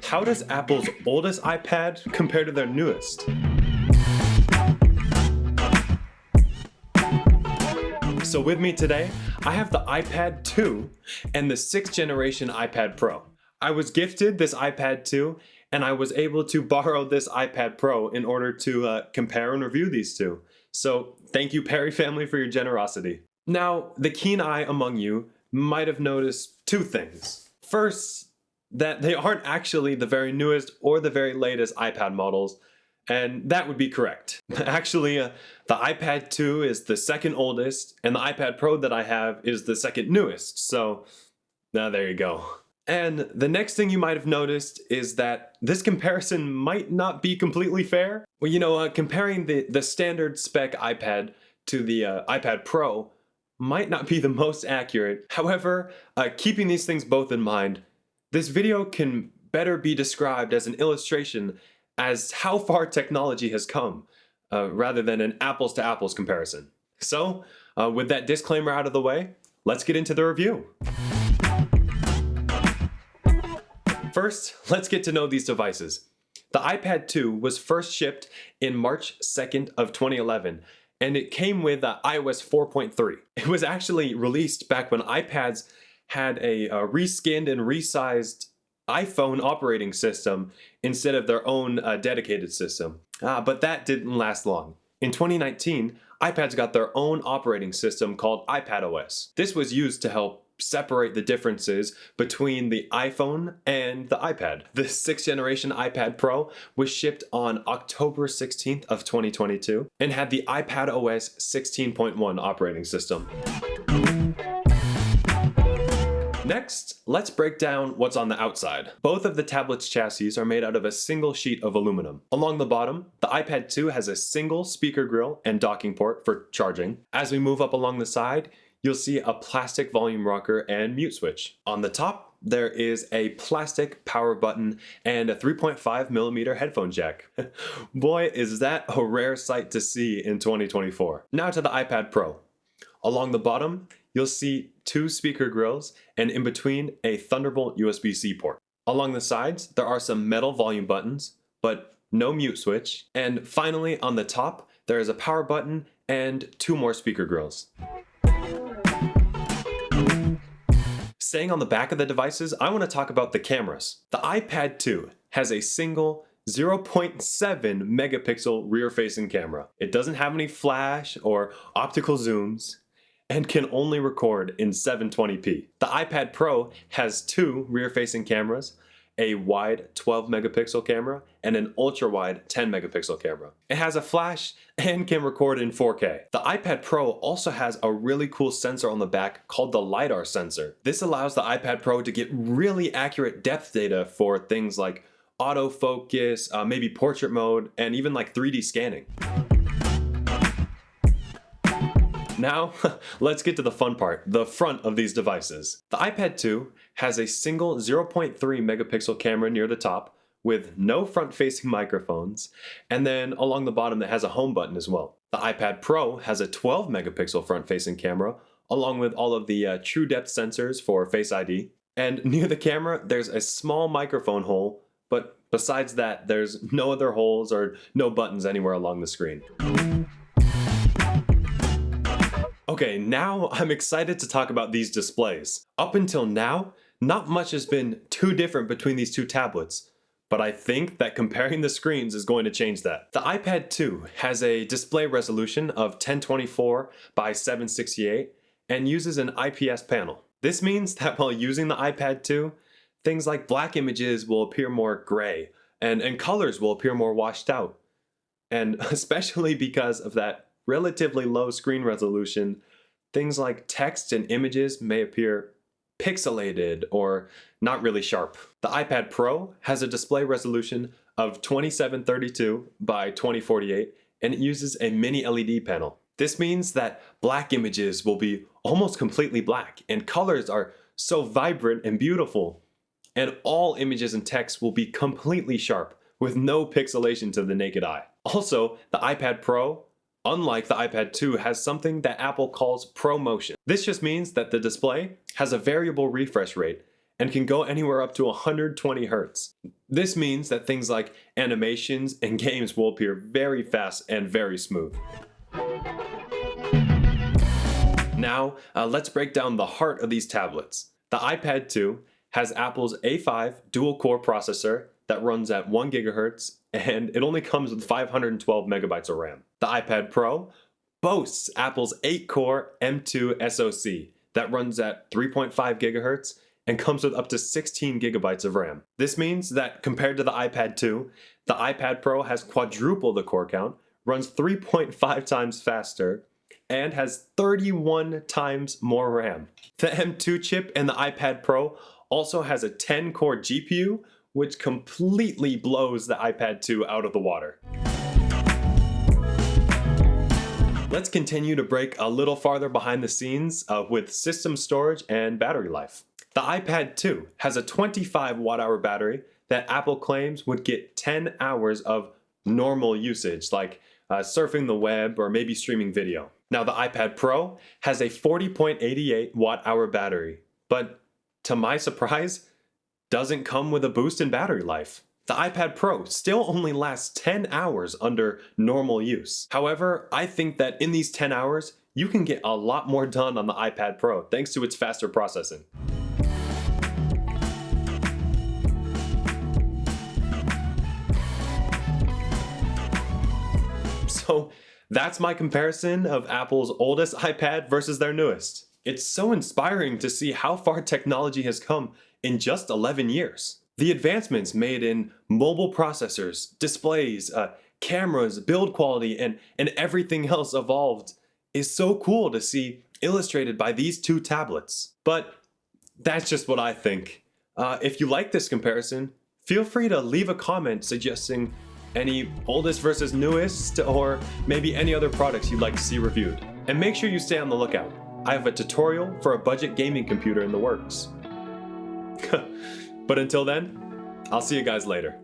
How does Apple's oldest iPad compare to their newest? So with me today, I have the iPad 2 and the 6th generation iPad Pro. I was gifted this iPad 2 and I was able to borrow this iPad Pro in order to compare and review these two. So thank you, Perry family, for your generosity. Now, the keen eye among you might have noticed two things. First, that they aren't actually the very newest or the very latest iPad models, and that would be correct. Actually, the iPad 2 is the second oldest, and the iPad Pro that I have is the second newest, so now there you go. And the next thing you might have noticed is that this comparison might not be completely fair. Well, comparing the standard spec iPad to the iPad Pro might not be the most accurate. However, keeping these things both in mind, this video can better be described as an illustration as how far technology has come, rather than an apples to apples comparison. So, with that disclaimer out of the way, let's get into the review. First, let's get to know these devices. The iPad 2 was first shipped in March 2nd of 2011, and it came with iOS 4.3. It was actually released back when iPads had a reskinned and resized iPhone operating system instead of their own dedicated system. But that didn't last long. In 2019, iPads got their own operating system called iPadOS. This was used to help separate the differences between the iPhone and the iPad. The 6th generation iPad Pro was shipped on October 16th of 2022 and had the iPadOS 16.1 operating system. Next, let's break down what's on the outside. Both of the tablet's chassis are made out of a single sheet of aluminum. Along the bottom, the iPad 2 has a single speaker grill and docking port for charging. As we move up along the side, you'll see a plastic volume rocker and mute switch. On the top, there is a plastic power button and a 3.5mm headphone jack. Boy, is that a rare sight to see in 2024. Now to the iPad Pro. Along the bottom, you'll see two speaker grills and in between a Thunderbolt USB-C port. Along the sides, there are some metal volume buttons, but no mute switch. And finally, on the top, there is a power button and two more speaker grills. Staying on the back of the devices, I want to talk about the cameras. The iPad 2 has a single 0.7 megapixel rear-facing camera. It doesn't have any flash or optical zooms and can only record in 720p. The iPad Pro has two rear-facing cameras, a wide 12 megapixel camera and an ultra-wide 10 megapixel camera. It has a flash and can record in 4K. The iPad Pro also has a really cool sensor on the back called the LiDAR sensor. This allows the iPad Pro to get really accurate depth data for things like autofocus, maybe portrait mode, and even like 3D scanning. Now, let's get to the fun part, the front of these devices. The iPad 2 has a single 0.3 megapixel camera near the top with no front-facing microphones, and then along the bottom that has a home button as well. The iPad Pro has a 12 megapixel front-facing camera, along with all of the true depth sensors for Face ID. And near the camera, there's a small microphone hole, but besides that, there's no other holes or no buttons anywhere along the screen. Okay, now I'm excited to talk about these displays. Up until now, not much has been too different between these two tablets, but I think that comparing the screens is going to change that. The iPad 2 has a display resolution of 1024 by 768 and uses an IPS panel. This means that while using the iPad 2, things like black images will appear more gray and colors will appear more washed out. And especially because of that relatively low screen resolution, things like text and images may appear pixelated or not really sharp. The iPad Pro has a display resolution of 2732 by 2048 and it uses a mini LED panel. This means that black images will be almost completely black and colors are so vibrant and beautiful. And all images and text will be completely sharp with no pixelation to the naked eye. Also, the iPad Pro, unlike the iPad 2, has something that Apple calls ProMotion. This just means that the display has a variable refresh rate and can go anywhere up to 120 Hz. This means that things like animations and games will appear very fast and very smooth. Now, let's break down the heart of these tablets. The iPad 2 has Apple's A5 dual-core processor that runs at 1 GHz, and it only comes with 512 megabytes of RAM. The iPad Pro boasts Apple's 8-core M2 SoC that runs at 3.5 GHz and comes with up to 16 gigabytes of RAM. This means that compared to the iPad 2, the iPad Pro has quadruple the core count, runs 3.5 times faster, and has 31 times more RAM. The M2 chip in the iPad Pro also has a 10-core GPU, which completely blows the iPad 2 out of the water. Let's continue to break a little farther behind the scenes with system storage and battery life. The iPad 2 has a 25 watt-hour battery that Apple claims would get 10 hours of normal usage, like surfing the web or maybe streaming video. Now, the iPad Pro has a 40.88 watt-hour battery, but to my surprise, doesn't come with a boost in battery life. The iPad Pro still only lasts 10 hours under normal use. However, I think that in these 10 hours, you can get a lot more done on the iPad Pro thanks to its faster processing. So that's my comparison of Apple's oldest iPad versus their newest. It's so inspiring to see how far technology has come in just 11 years. The advancements made in mobile processors, displays, cameras, build quality, and everything else evolved is so cool to see illustrated by these two tablets. But that's just what I think. If you like this comparison, feel free to leave a comment suggesting any oldest versus newest, or maybe any other products you'd like to see reviewed. And make sure you stay on the lookout. I have a tutorial for a budget gaming computer in the works. But until then, I'll see you guys later.